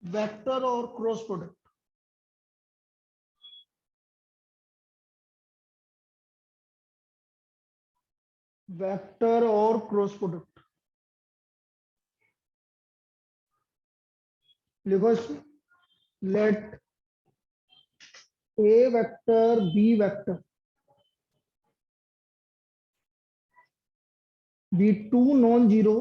Vector और cross product. Vector और cross product लिखो इसमें। Let A vector B vector be two non zero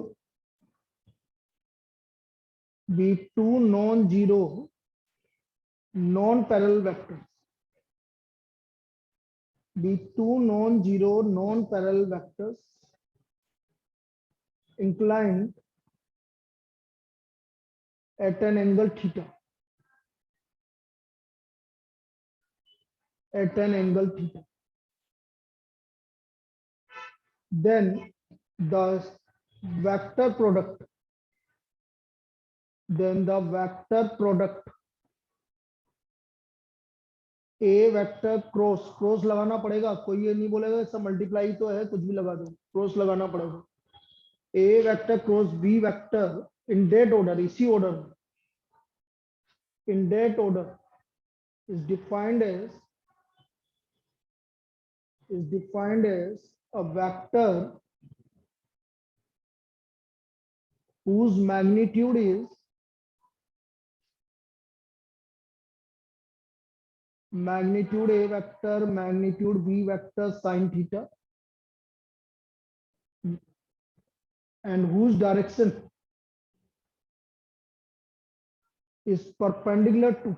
non parallel vector be two non-zero non-parallel vectors inclined at an angle theta. Then the vector product a vector cross लगाना पड़ेगा, कोई ये नहीं बोलेगा सब multiply तो है कुछ भी लगा दो, क्रॉस लगाना पड़ेगा। A vector cross B vector in that order, इसी ऑर्डर में, in that order is defined as a vector whose magnitude is magnitude A vector, magnitude B vector sin theta, and whose direction is perpendicular to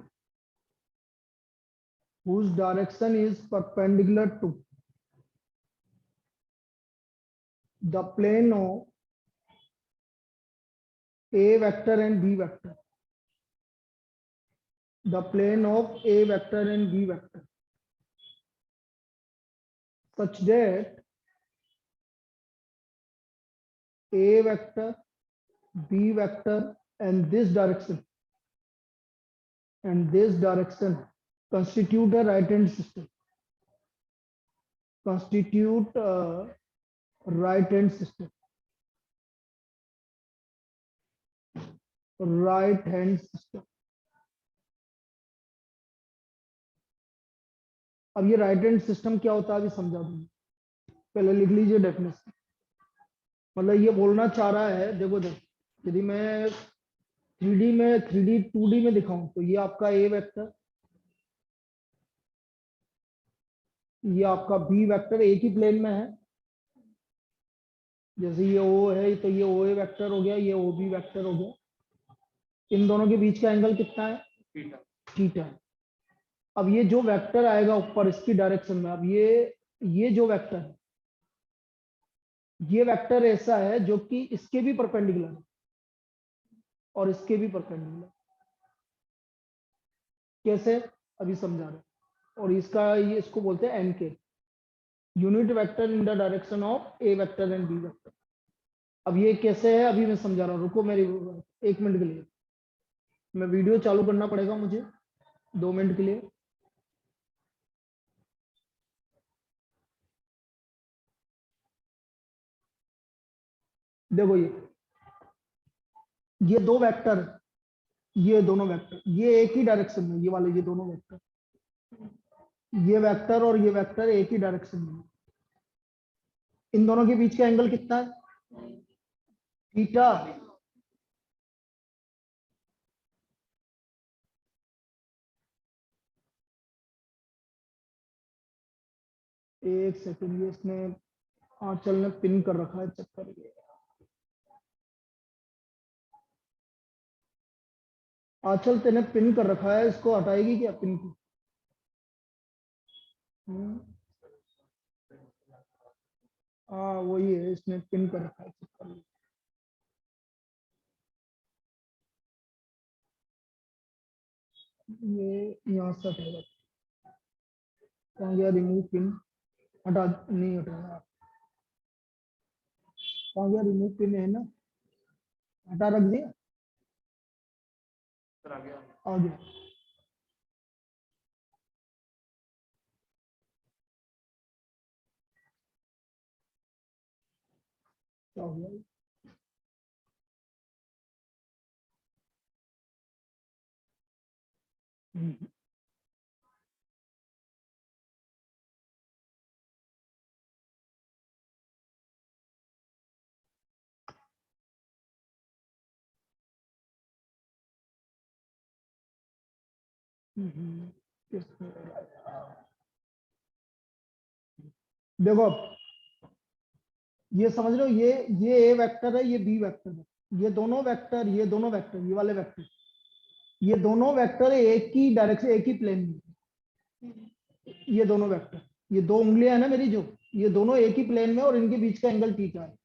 the plane of A vector and B vector. The plane of A vector and B vector, such that A vector, B vector, and this direction constitute a right-hand system. Right-hand system. अब ये right hand system क्या होता है अभी समझा दूंगा, पहले लिख लीजिए डेफिनेशन। मतलब ये बोलना चाह रहा है, देखो यदि मैं 2D में दिखाऊं तो ये आपका ए वेक्टर, ये आपका बी वेक्टर एक ही प्लेन में है, जैसे ये ओ है तो ये ओ ए वेक्टर हो गया, ये ओ बी वेक्टर हो गया। इन दोनों के बीच का एंगल कितना है? थीटा। अब ये जो वेक्टर आएगा ऊपर इसकी डायरेक्शन में, अब ये जो वेक्टर है, ये वेक्टर ऐसा है जो कि इसके भी परपेंडिकुलर है और इसके भी परपेंडिकुलर। कैसे अभी समझा रहे हैं। और इसका ये इसको बोलते हैं एन के, unit vector in the direction of A vector and B vector. अब ये कैसे है अभी मैं समझा रहा हूँ, रुको मेरी 1 मिनट के लिए, मैं वीडियो चालू करना पड़ेगा मुझे 2 मिनट के लिए। देखो ये दो वेक्टर, ये दोनों वेक्टर ये एक ही डायरेक्शन में, ये वाले ये दोनों वेक्टर, ये वेक्टर और ये वेक्टर एक ही डायरेक्शन में, इन दोनों के बीच का एंगल कितना है? थीटा। एक सेकंड, ये इसने आंचल ने पिन कर रखा है, चक्कर ये। आंचल तेने पिन कर रखा है, इसको हटाएगी क्या पिन को? हाँ वही है, इसने पिन कर रखा है, चक्कर ये यहाँ से हटेगा। कहाँ गया रिमूव पिन? हटा, नहीं हटाया। कहाँ गया रिमूव पिन? है ना, हटा रख दिया, आ गया। क्या हो गया? हम्म, हम्म, देखो ये समझ लो, ये ए वेक्टर है, ये बी वेक्टर है, ये दोनों वेक्टर, ये दोनों वेक्टर, ये वाले वेक्टर, ये दोनों वेक्टर एक ही डायरेक्शन, एक ही प्लेन में, ये दोनों वेक्टर, ये दो उंगलियां है ना मेरी जो, ये दोनों एक ही प्लेन में और इनके बीच का एंगल थीटा है।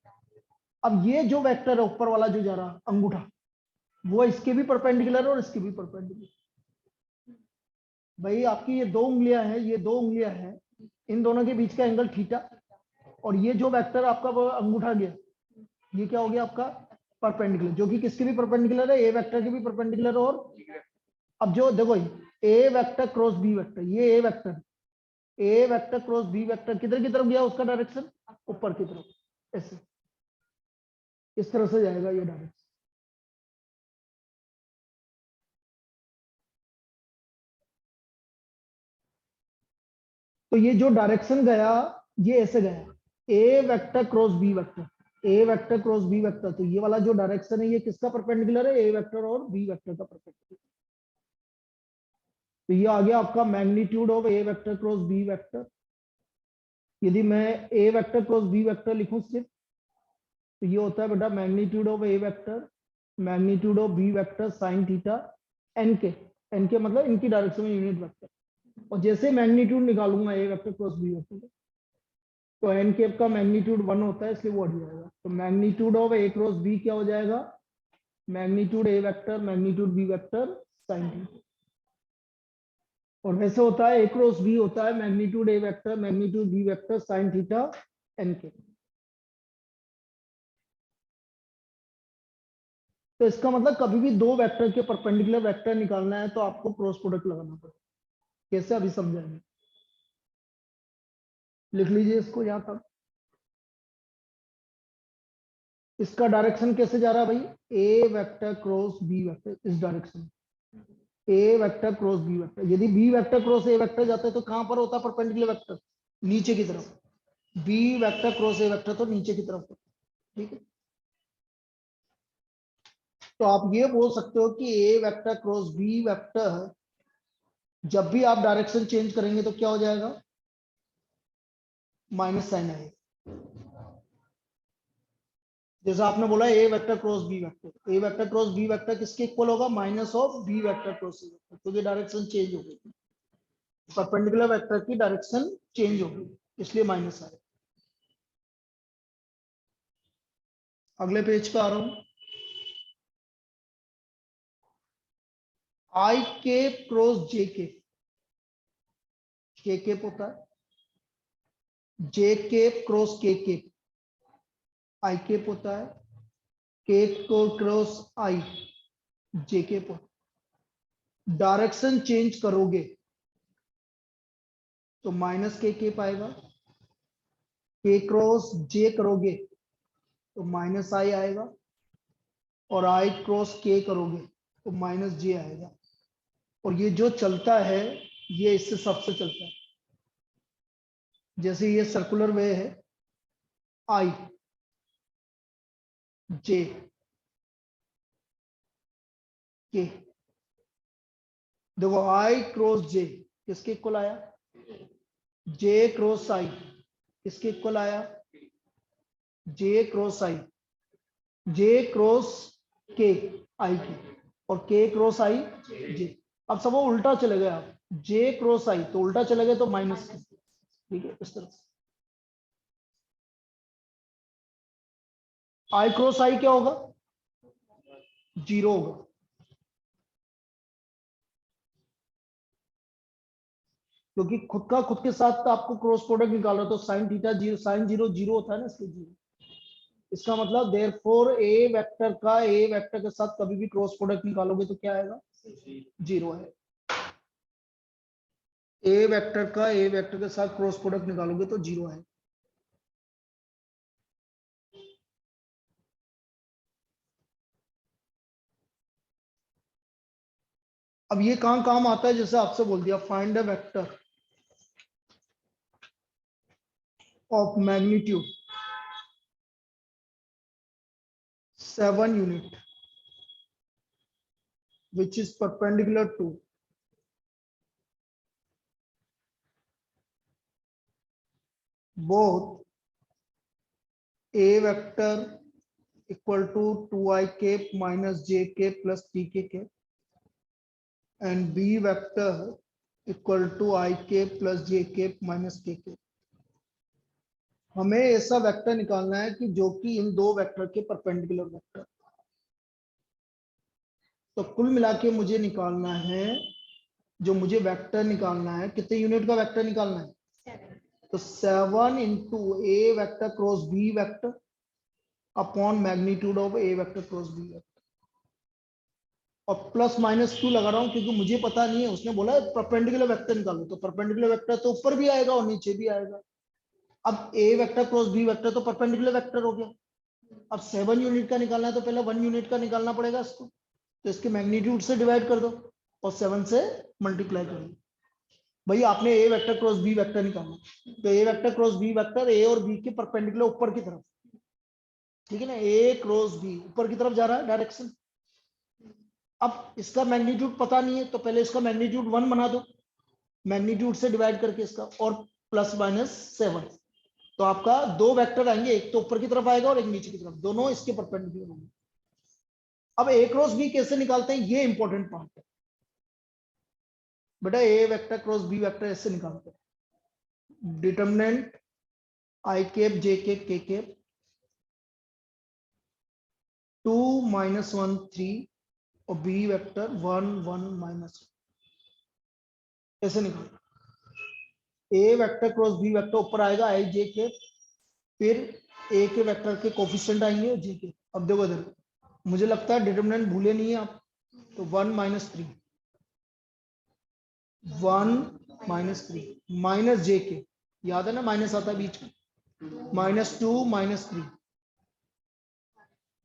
अब ये जो वेक्टर है ऊपर वाला जो जा रहा अंगूठा, वो इसके भी परपेंडिकुलर है और इसके भी परपेंडिकुलर। भाई आपकी ये दो उंगलियां हैं, ये दो उंगलियां हैं, इन दोनों के बीच का एंगल थीटा, और ये जो वेक्टर आपका वो अंगूठा गया, ये क्या हो गया आपका परपेंडिकुलर, जो कि किसके भी परपेंडिकुलर है, ए वेक्टर के भी परपेंडिकुलर। और अब जो देखो ए वेक्टर क्रॉस बी वेक्टर, ये ए vector, A vector cross B vector किधर की तरफ गया, उसका डायरेक्शन ऊपर की तरफ, ऐसे इस तरह से जाएगा ये डायरेक्शन। तो ये जो डायरेक्शन गया, ये ऐसे गया, ए vector cross B vector, A vector cross B vector, तो ये वाला जो डायरेक्शन है ये किसका परपेंडिकुलर है, ए वेक्टर और बी वेक्टर का परपेंडिकुलर। तो ये आ गया आपका magnitude of A vector cross B vector. यदि मैं A vector cross B vector लिखूं सिर्फ, तो ये होता है बेटा magnitude of A vector, magnitude of B vector sine theta, N के, एन के मतलब इनकी डायरेक्शन में यूनिट वेक्टर। और जैसे मैग्नीट्यूड निकालूंगा A vector cross B vector, तो एन केप का मैग्नीट्यूड 1 होता है, इसलिए वो हट जाएगा। तो magnitude of A cross B क्या हो जाएगा, magnitude A vector magnitude B vector sine theta. और वैसे होता है ए क्रॉस बी होता है magnitude A vector magnitude B vector sine theta N के। तो इसका मतलब कभी भी दो वेक्टर के परपेंडिकुलर वेक्टर निकालना है तो आपको क्रॉस प्रोडक्ट लगाना पड़ेगा। कैसे अभी समझाएंगे, लिख लीजिए इसको यहां तक। इसका डायरेक्शन कैसे जा रहा है भाई, A vector cross B vector, इस direction, A vector cross B vector. यदि B vector cross A vector जाता है तो कहां पर होता है परपेंडिकुलर वेक्टर, नीचे की तरफ। B vector cross A vector तो नीचे की तरफ होता है, ठीक है। तो आप ये बोल सकते हो कि ए वेक्टर क्रॉस बी वेक्टर, जब भी आप डायरेक्शन चेंज करेंगे तो क्या हो जाएगा, माइनस साइन आएगा। जैसा आपने बोला A vector cross B vector, A vector cross B vector किसके इक्वल होगा, minus of B vector cross A vector, तो ये डायरेक्शन चेंज हो गई, परपेंडिकुलर वेक्टर की डायरेक्शन चेंज हो गई, इसलिए माइनस आएगा। अगले पेज पे आ रहा हूं। आई के क्रॉस जे के होता है, जे के क्रॉस के आई केप होता है, के को क्रॉस आई जे केप होता है। डायरेक्शन चेंज करोगे तो माइनस के केप आएगा, के क्रॉस जे करोगे तो माइनस आई आएगा, और आई क्रॉस के करोगे तो माइनस जे आएगा। और ये जो चलता है ये इससे सबसे चलता है, जैसे ये सर्कुलर वे है, आई जे के, देखो आई क्रॉस जे किसके इक्वल आया, जे क्रॉस आई किसके इक्वल आया, जे क्रॉस आई, जे क्रॉस के आई की, और के क्रॉस आई जे। अब सब वो उल्टा चले गए, आप जे क्रॉस आई तो उल्टा चले गए तो माइनस के, ठीक है इस तरह से। आई क्रॉस आई क्या होगा, जीरो होगा, क्योंकि खुद का खुद के साथ आपको क्रॉस प्रोडक्ट निकाल रहा, तो sine theta zero, sine zero zero होता है ना, इसलिए जीरो। इसका मतलब देयरफॉर ए वेक्टर का ए वेक्टर के साथ कभी भी क्रॉस प्रोडक्ट निकालोगे तो क्या आएगा, जीरो है। ए वेक्टर का ए वेक्टर के साथ क्रॉस प्रोडक्ट निकालोगे तो जीरो है। अब ये कहां काम आता है, जैसे आपसे बोल दिया find a vector of magnitude 7 unit which is perpendicular to both a vector equal to 2i cap minus j cap plus 3k cap and b vector equal to I cap plus j cap minus k cap। हमें ऐसा vector निकालना है कि जो कि इन दो vector के perpendicular vector. तो कुल मिला के मुझे निकालना है, जो मुझे वेक्टर निकालना है, कितने यूनिट का वेक्टर निकालना है? तो 7 into A vector cross B vector upon magnitude of A vector cross B vector. और प्लस माइनस क्यों लगा रहा हूं? क्योंकि मुझे पता नहीं है, उसने बोला परपेंडिकुलर वेक्टर निकालो, तो परपेंडिकुलर वेक्टर तो ऊपर भी आएगा और नीचे भी आएगा। अब ए वेक्टर क्रॉस बी वेक्टर तो परपेंडिकुलर वेक्टर हो गया। अब 7 यूनिट का निकालना है तो पहले 1 यूनिट का निकालना पड़ेगा इसको, तो इसके मैग्नीट्यूड से डिवाइड कर दो और 7 से मल्टीप्लाई कर दो। भाई आपने A vector cross B vector निकालना, तो A vector cross B vector A और बी के परपेंडिकुलर ऊपर की तरफ, ठीक है ना, ए क्रॉस बी ऊपर की तरफ जा रहा है डायरेक्शन। अब इसका मैग्नीट्यूड पता नहीं है तो पहले इसका मैग्नीट्यूड 1 बना दो, मैग्नीट्यूड से डिवाइड करके इसका, और प्लस माइनस 7। तो आपका दो वेक्टर आएंगे, एक तो ऊपर की तरफ आएगा और एक नीचे की तरफ, दोनों इसके परपेंडिकुलर होंगे। अब ए क्रॉस बी कैसे निकालते हैं, ये इंपॉर्टेंट पार्ट है बेटा। ए वेक्टर क्रॉस बी वेक्टर ऐसे निकालते हैं, डिटरमिनेंट आई केप जे केप के केप 2 माइनस 1 3 और बी वेक्टर 1 1 माइनस, ऐसे निकालते। ए वेक्टर क्रॉस बी वेक्टर ऊपर आएगा आई जे के, फिर ए के वेक्टर के कोफिशिएंट आएंगे जी के। अब देखो इधर, मुझे लगता है डिटरमिनेंट भूले नहीं है आप, तो 1 माइनस 3 1 माइनस 3 माइनस जे के, याद है ना माइनस आता है बीच में, minus 2 minus 3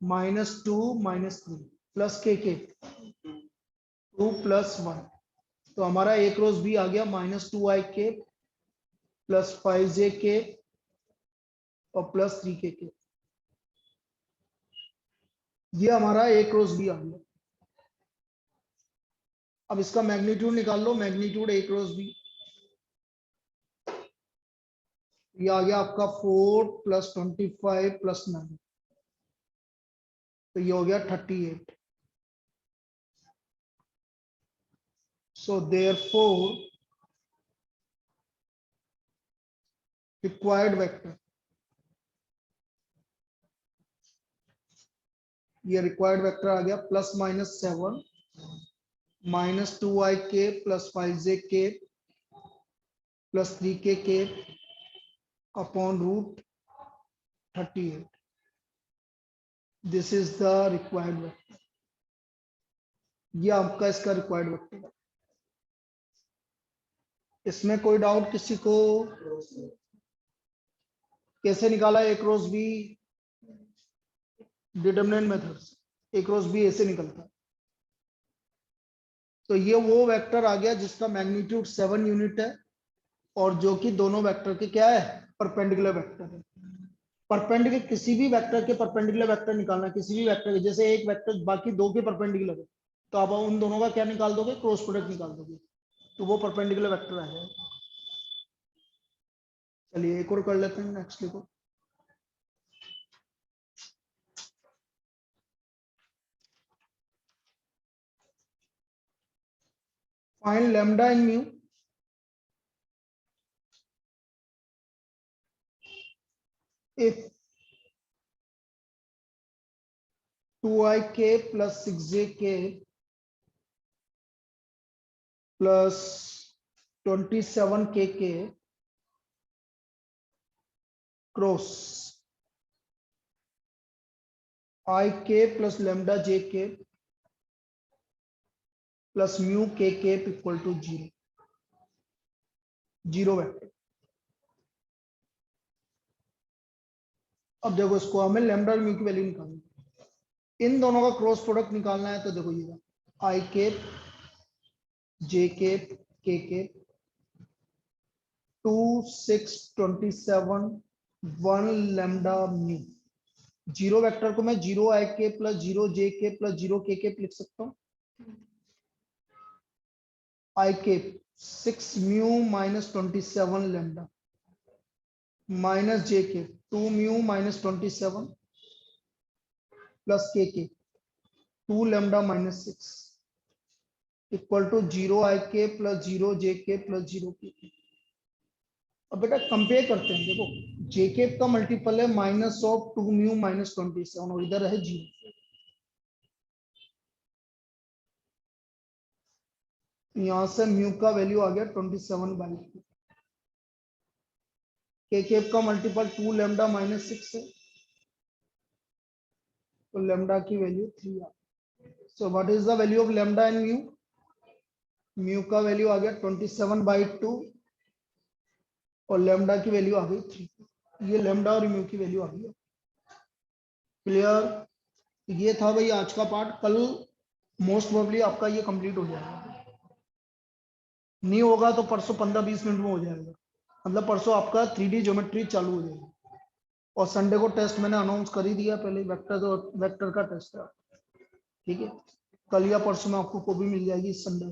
minus 2 minus 3 plus के 2 प्लस 1। तो हमारा ए क्रॉस बी आ गया माइनस 2 आई के प्लस 5 जे के और प्लस 3 के। ये हमारा ए क्रॉस बी आ गया। अब इसका मैग्नीट्यूड निकाल लो, मैग्नीट्यूड ए क्रॉस बी, ये आ गया आपका 4 प्लस 25 प्लस 9, तो ये हो गया 38। So therefore required vector, ये रिक्वायर्ड वेक्टर आ गया प्लस माइनस 7 माइनस 2 आई के प्लस 5 जे के प्लस 3 के upon root 38। This is the required vector, ये आपका इसका रिक्वायर्ड वेक्टर है। इसमें कोई डाउट किसी को? कैसे निकाला ए क्रॉस बी? डिटरमिनेंट मेथड से ए क्रॉस बी ऐसे निकलता है। तो ये वो वेक्टर आ गया जिसका मैग्नीट्यूड 7 यूनिट है और जो कि दोनों वेक्टर के क्या है, परपेंडिकुलर वेक्टर है। परपेंडिकुलर किसी भी वेक्टर के परपेंडिकुलर वेक्टर निकालना, किसी भी वेक्टर के, जैसे एक वेक्टर बाकी दो के परपेंडिकुलर है तो आप उन दोनों का क्या निकाल दोगे, क्रॉस प्रोडक्ट निकाल दोगे, तो वो परपेंडिकुलर वेक्टर आ जाएगा। चलिए एक और कर लेते हैं, नेक्स्ट लिखो। Find lambda and mu if 2ik plus 6jk plus 27kk cross ik plus lambda jk plus mu kk equal to 0, zero vector. अब देखो इसको हमें लैम्डा और म्यू की वैल्यू निकालनी है, इन दोनों का क्रॉस प्रोडक्ट निकालना है। तो देखो ये I K J cap K cap 2 6 27 1 lambda mu. Zero vector को मैं 0 आई के प्लस 0 जे के प्लस 0 के लिख सकता हूँ। आई के 6 म्यू माइनस 27 लैम्डा माइनस जे के 2 म्यू माइनस 27 प्लस के 2 लैम्डा माइनस 6 इक्वल टू 0 आई के प्लस 0 जे के प्लस 0 के। अब बेटा कंपेयर करते हैं, देखो जेके का मल्टीपल है माइनस ऑफ 2 म्यू माइनस 27 और इधर है 0। यहां से म्यू का वैल्यू आ गया 27/2। के का मल्टीपल 2 लैम्डा माइनस 6 है, तो लैम्डा की वैल्यू 3 आ गई। So what is the value of lambda and mu? Mu का वैल्यू आ गया 27/2 और लैम्डा की वैल्यू आ गई 3। ये लैम्डा और म्यू की वैल्यू आ गई। क्लियर? ये था भाई आज का पार्ट। कल मोस्ट प्रोबेबली आपका ये कंप्लीट हो जाएगा, नहीं होगा तो परसों 15-20 मिनट में हो जाएगा। मतलब परसों आपका 3D ज्योमेट्री चालू हो जाएगी। और संडे को टेस्ट मैंने अनाउंस कर ही दिया पहले, वेक्टर का टेस्ट है, ठीक है। कल या परसों में आपको कॉपी मिल जाएगी संडे।